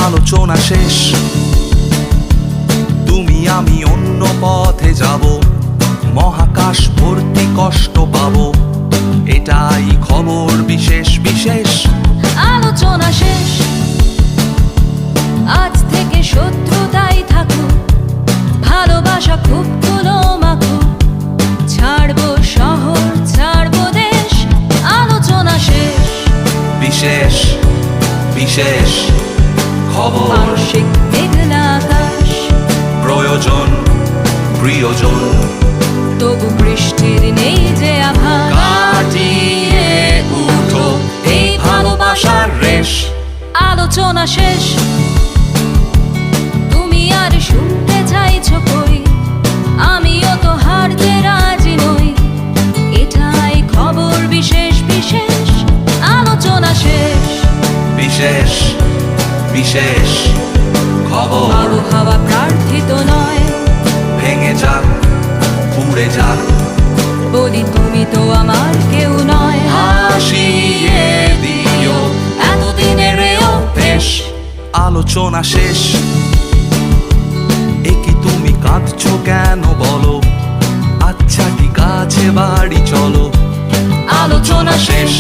আলোচনা শেষ, তুমি আমি অন্য পথে যাব, মহাকাশ ভর্তি কষ্ট পাবো, এটাই খবর বিশেষ বিশেষ। আলোচনা শেষ, আজ থেকে শত্রুতাই থাকুক, ভালোবাসা খুব তুলো মাখুক, ছাড়বো শহর ছাড়বো দেশ। আলোচনা শেষ, বিশেষ বিশেষ খবর, মানসিক মেঘলা আকাশ, প্রয়োজন প্রিয়জন, তবু বৃষ্টির নেই যে আভাস। কাটিয়ে উঠো এই ভালোবাসার রেশ। আলোচনা শেষ, তুমি আর শুনতে চাইছো কই, আমিও তো হারতে রাজি নই, এটাই খবর বিশেষ বিশেষ। আলোচনা শেষ, বিশেষ বিশেষ খবর, আবহাওয়া প্রার্থিত নয়, ভেঙে যাক পুড়ে যাক, বলি তুমি তো আমার কেউ নয়। হাসিয়ে দিও এতদিনের এই অভ্যেস। আলোচনা শেষ, একি তুমি কাঁদছো কেন বলো, আচ্ছা ঠিক আছে বাড়ি চলো। আলোচনা শেষ।